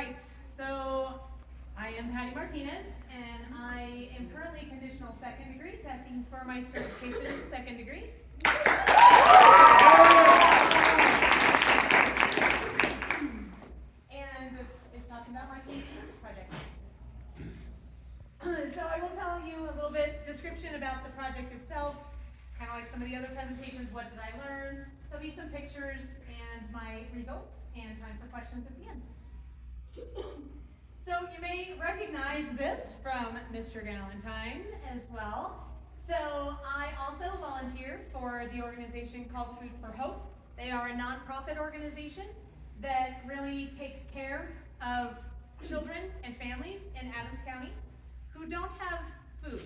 right, so I am Patty Martinez, and I am currently conditional second degree, testing for my certification second degree. And this is talking about my community service project. So I will tell you a little bit description about the project itself, kind of like some of the other presentations. What did I learn? There'll be some pictures and my results, and time for questions at the end. So you may recognize this from Mr. Galentine as well. So I also volunteer for the organization called Food for Hope. They are a nonprofit organization that really takes care of children and families in Adams County who don't have food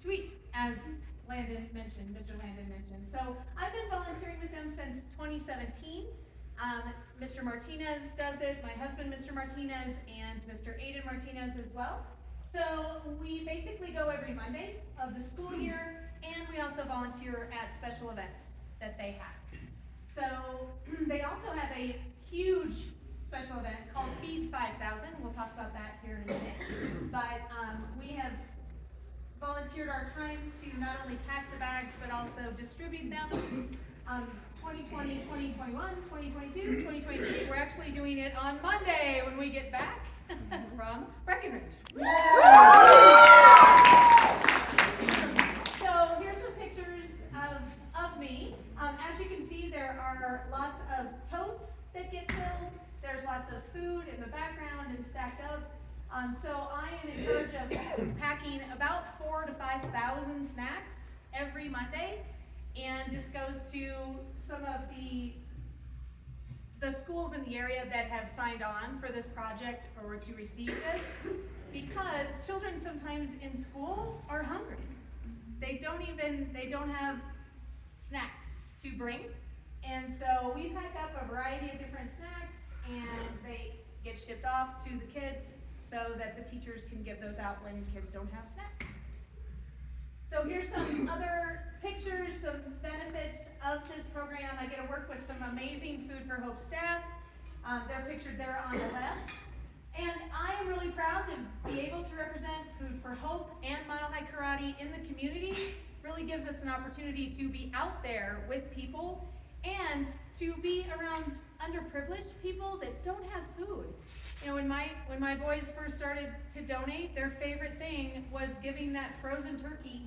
to eat, as Mr. Landon mentioned. So I've been volunteering with them since 2017. Mr. Martinez does it, my husband Mr. Martinez, and Mr. Aiden Martinez as well. So we basically go every Monday of the school year, and we also volunteer at special events that they have. So they also have a huge special event called Feed 5000. We'll talk about that here in a minute. But we have volunteered our time to not only pack the bags, but also distribute them. 2020, 2021, 2022, 2023. We're actually doing it on Monday when we get back from Breckenridge. So here's some pictures of me. As you can see, there are lots of totes that get filled. There's lots of food in the background and stacked up. So I am in charge of packing about 4,000 to 5,000 snacks every Monday. And this goes to some of the schools in the area that have signed on for this project or to receive this, because children sometimes in school are hungry. They don't have snacks to bring. And so we pack up a variety of different snacks, and they get shipped off to the kids so that the teachers can give those out when kids don't have snacks. So here's some other pictures, some benefits of this program. I get to work with some amazing Food for Hope staff. They're pictured there on the left. And I am really proud to be able to represent Food for Hope and Mile High Karate in the community. Really gives us an opportunity to be out there with people and to be around underprivileged people that don't have food. You know, when my boys first started to donate, their favorite thing was giving that frozen turkey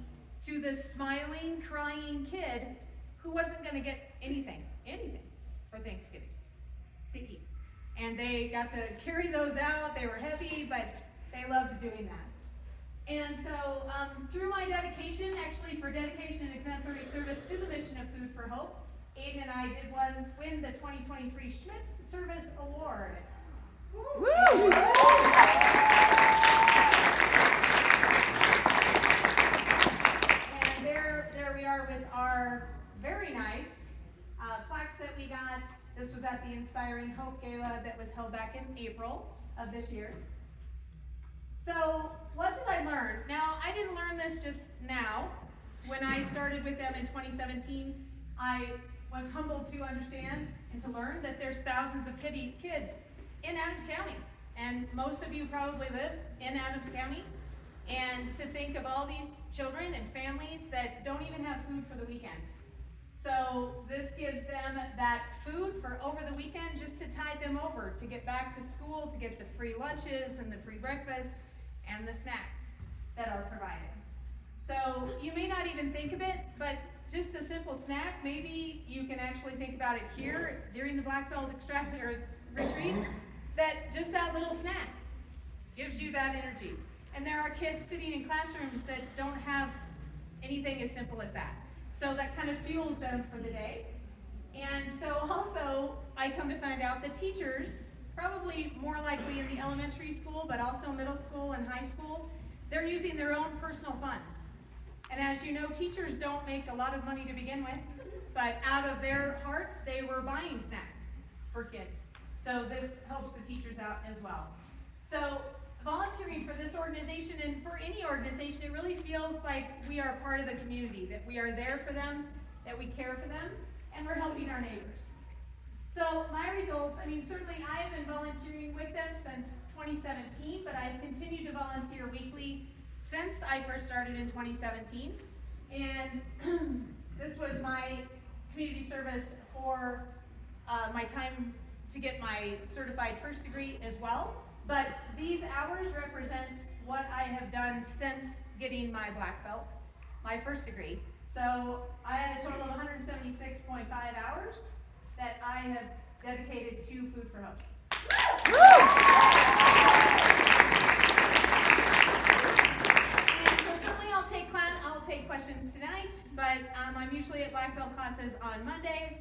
to this smiling, crying kid who wasn't going to get anything for Thanksgiving to eat. And they got to carry those out. They were heavy, but they loved doing that. And so through my dedication, actually for dedication and exemplary service to the mission of Food for Hope, Aiden and I did win the 2023 Schmitz Service Award. Woo! And there we are with our very nice plaques that we got. This was at the Inspiring Hope Gala that was held back in April of this year. So what did I learn? Now, I didn't learn this just now. When I started with them in 2017, I was humbled to understand and to learn that there's thousands of kids in Adams County. And most of you probably live in Adams County. And to think of all these children and families that don't even have food for the weekend. So this gives them that food for over the weekend just to tide them over, to get back to school, to get the free lunches and the free breakfasts and the snacks that are provided. So you may not even think of it, but just a simple snack, maybe you can actually think about it here during the Black Belt retreats, that just that little snack gives you that energy. And there are kids sitting in classrooms that don't have anything as simple as that. So that kind of fuels them for the day. And so also, I come to find out that teachers, probably more likely in the elementary school, but also middle school and high school, they're using their own personal funds. And as you know, teachers don't make a lot of money to begin with, but out of their hearts, they were buying snacks for kids. So this helps the teachers out as well. So volunteering for this organization and for any organization, it really feels like we are part of the community, that we are there for them, that we care for them, and we're helping our neighbors. So my results, I mean, certainly I have been volunteering with them since 2017, but I've continued to volunteer weekly since I first started in 2017. And this was my community service for my time to get my certified first degree as well. But these hours represent what I have done since getting my black belt, my first degree. So I had a total of 176.5 hours that I have dedicated to Food for Hope. And so certainly I'll take questions tonight, but I'm usually at black belt classes on Mondays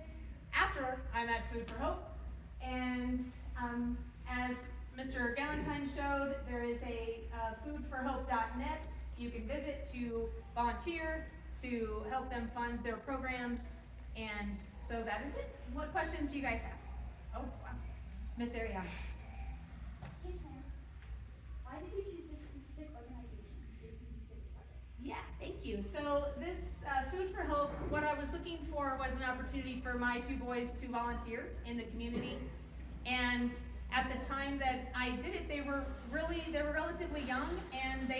after I'm at Food for Hope. And as Mr. Galentine showed, there is a foodforhope.net you can visit to volunteer, to help them fund their programs. And so that is it. What questions do you guys have? Oh, wow. Miss Ariana. Yes, ma'am. Why did you choose this specific organization for your community service project? Yeah, thank you. So this Food for Hope, what I was looking for was an opportunity for my two boys to volunteer in the community. And at the time that I did it, they were relatively young, and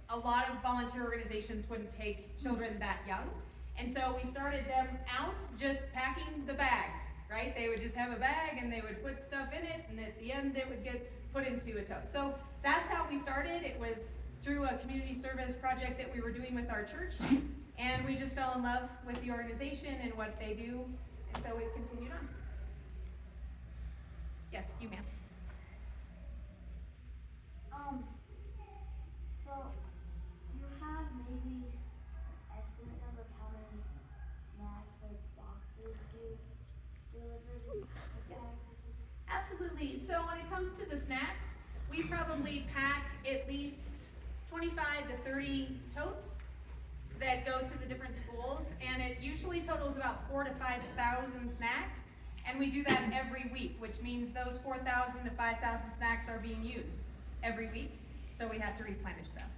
a lot of volunteer organizations wouldn't take children that young. And so we started them out just packing the bags, right? They would just have a bag and they would put stuff in it, and at the end it would get put into a tote. So that's how we started. It was through a community service project that we were doing with our church, and we just fell in love with the organization and what they do, and so we've continued on. Yes, you ma'am. So you have maybe an estimate number of how many snacks or boxes you deliver to Absolutely. So when it comes to the snacks, we probably pack at least 25 to 30 totes that go to the different schools, and it usually totals about 4,000 to 5,000 snacks, and we do that every week, which means those 4,000 to 5,000 snacks are being used every week, so we have to replenish them.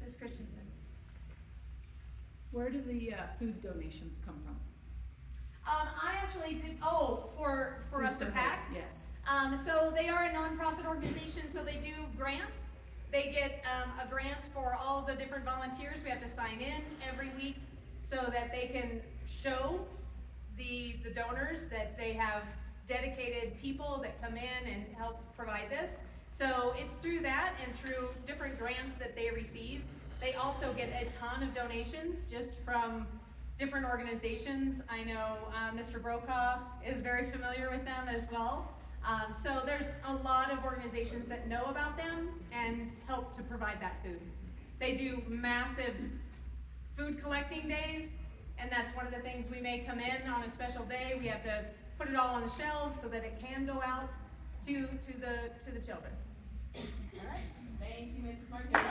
Ms. Christensen. Where do the food donations come from? I actually did, for us to pack? Yes. So they are a nonprofit organization, so they do grants. They get a grant for all the different volunteers. We have to sign in every week so that they can show the donors that they have dedicated people that come in and help provide this. So it's through that and through different grants that they receive. They also get a ton of donations just from different organizations. I know Mr. Brokaw is very familiar with them as well. So there's a lot of organizations that know about them and help to provide that food. They do massive food collecting days, and that's one of the things. We may come in on a special day. We have to put it all on the shelves so that it can go out to the children. All right. Thank you, Mrs. Martinez.